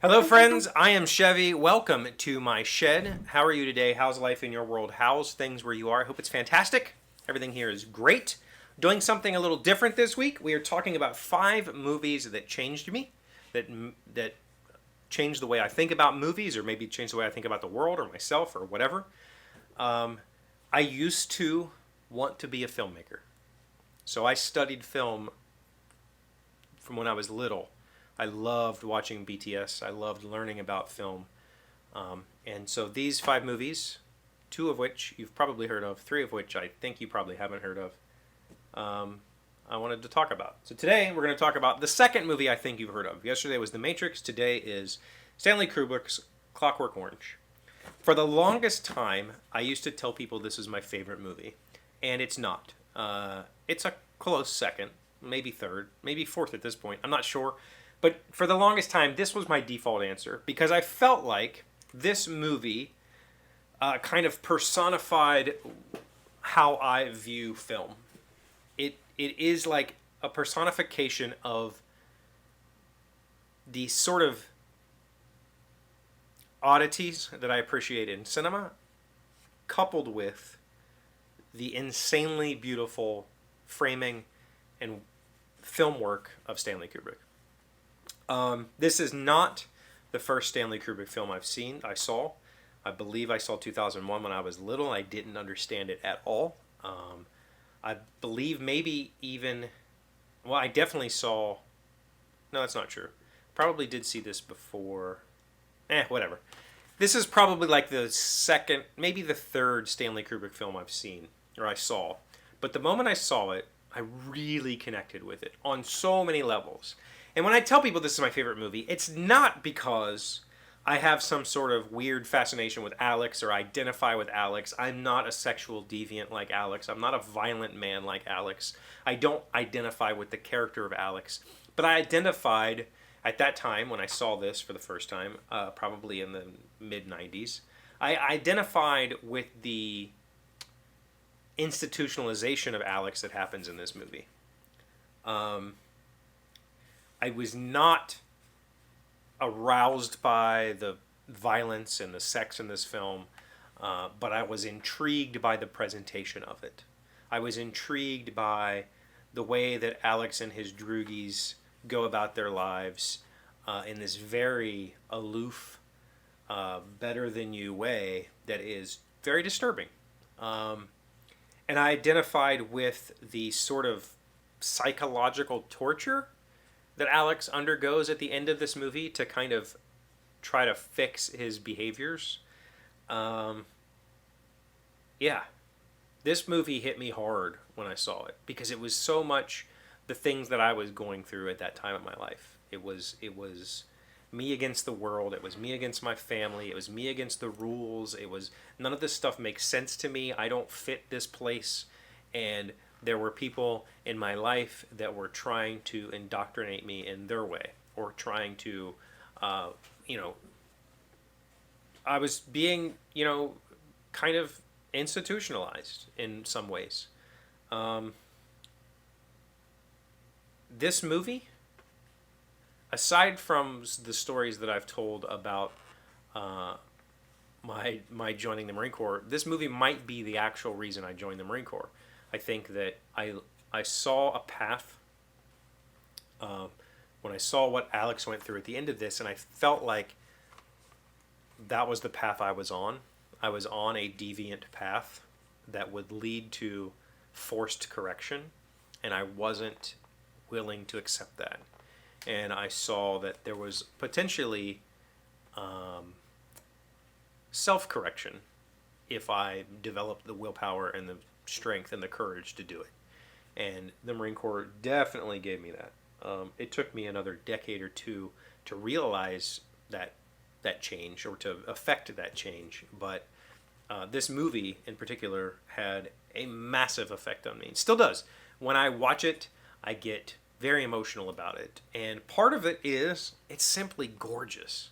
Hello, friends. I am Chevee. Welcome to my shed. How are you today? How's life in your world? How's things where you are? I hope it's fantastic. Everything here is great. Doing something a little different this week. We are talking about 5 movies that changed me, that changed the way I think about movies, or maybe changed the way I think about the world or myself or whatever. I used to want to be a filmmaker, so I studied film from when I was little. I loved watching BTS. I loved learning about film. And so these 5 movies, 2 of which you've probably heard of, 3 of which I think you probably haven't heard of, I wanted to talk about. So today we're going to talk about the second movie I think you've heard of. Yesterday was The Matrix. Today is Stanley Kubrick's Clockwork Orange. For the longest time, I used to tell people this is my favorite movie. And it's not. It's a close second, maybe third, maybe fourth at this point. I'm not sure. But for the longest time, this was my default answer because I felt like this movie kind of personified how I view film. It is like a personification of the sort of oddities that I appreciate in cinema, coupled with the insanely beautiful framing and film work of Stanley Kubrick. This is not the first Stanley Kubrick film I saw. I believe I saw 2001 when I was little. I didn't understand it at all. I believe maybe even, well, I definitely saw, no, that's not true. Probably did see this before, whatever. This is probably like the second, maybe the third Stanley Kubrick film I've seen, or I saw. But the moment I saw it, I really connected with it on so many levels. And when I tell people this is my favorite movie, it's not because I have some sort of weird fascination with Alex or identify with Alex. I'm not a sexual deviant like Alex. I'm not a violent man like Alex. I don't identify with the character of Alex. But I identified at that time when I saw this for the first time, probably in the mid-90s, I identified with the institutionalization of Alex that happens in this movie. I was not aroused by the violence and the sex in this film, but I was intrigued by the presentation of it. I was intrigued by the way that Alex and his droogies go about their lives in this very aloof, better-than-you way that is very disturbing. And I identified with the sort of psychological torture that Alex undergoes at the end of this movie to kind of try to fix his behaviors. Yeah, this movie hit me hard when I saw it because it was so much the things that I was going through at that time of my life. It was me against the world. It was me against my family. It was me against the rules. It was none of this stuff makes sense to me. I don't fit this place, and there were people in my life that were trying to indoctrinate me in their way, or trying to, I was being, kind of institutionalized in some ways. This movie, aside from the stories that I've told about my joining the Marine Corps, this movie might be the actual reason I joined the Marine Corps. I think that I saw a path when I saw what Alex went through at the end of this, and I felt like that was the path I was on. I was on a deviant path that would lead to forced correction, and I wasn't willing to accept that. And I saw that there was potentially self-correction if I developed the willpower and the strength and the courage to do it. And the Marine Corps definitely gave me that. It took me another decade or two to realize that change, or to affect that change. But this movie in particular had a massive effect on me. It still does. When I watch it, I get very emotional about it. And part of it is it's simply gorgeous.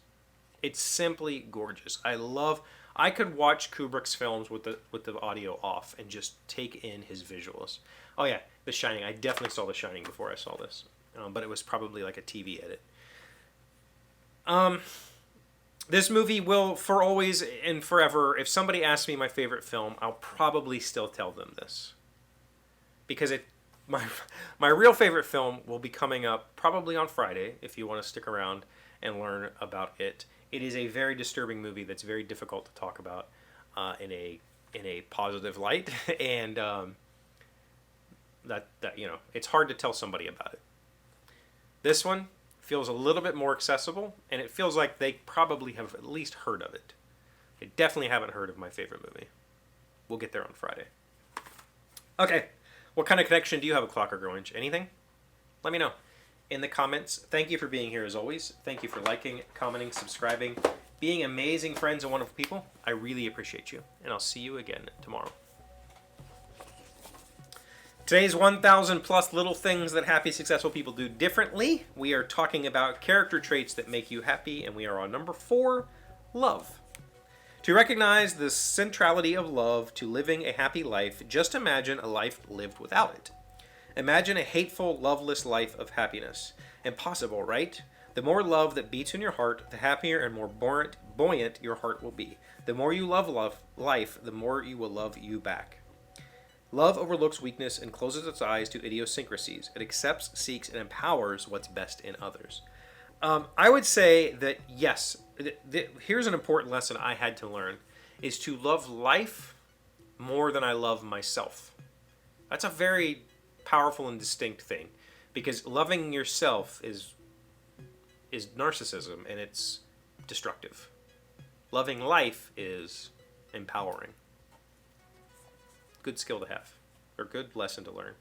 It's simply gorgeous. I could watch Kubrick's films with the audio off and just take in his visuals. Oh yeah, The Shining. I definitely saw The Shining before I saw this, but it was probably like a TV edit. This movie will, for always and forever, if somebody asks me my favorite film, I'll probably still tell them this. Because my real favorite film will be coming up probably on Friday, if you want to stick around and learn about it. It is a very disturbing movie that's very difficult to talk about in a positive light, and that it's hard to tell somebody about it. This one feels a little bit more accessible, and it feels like they probably have at least heard of it. They definitely haven't heard of my favorite movie. We'll get there on Friday. Okay, what kind of connection do you have with Clockwork Orange? Anything? Let me know in the comments. Thank you for being here as always. Thank you for liking, commenting, subscribing, being amazing friends and wonderful people. I really appreciate you, and I'll see you again tomorrow. Today's 1,000 plus little things that happy, successful people do differently. We are talking about character traits that make you happy, and we are on number 4, love. To recognize the centrality of love to living a happy life, just imagine a life lived without it. Imagine a hateful, loveless life of happiness. Impossible, right? The more love that beats in your heart, the happier and more buoyant your heart will be. The more you love life, the more you will love you back. Love overlooks weakness and closes its eyes to idiosyncrasies. It accepts, seeks, and empowers what's best in others. I would say that, yes, here's an important lesson I had to learn, is to love life more than I love myself. That's a very powerful and distinct thing, because loving yourself is narcissism, and it's destructive. Loving life is empowering. Good skill to have, or good lesson to learn.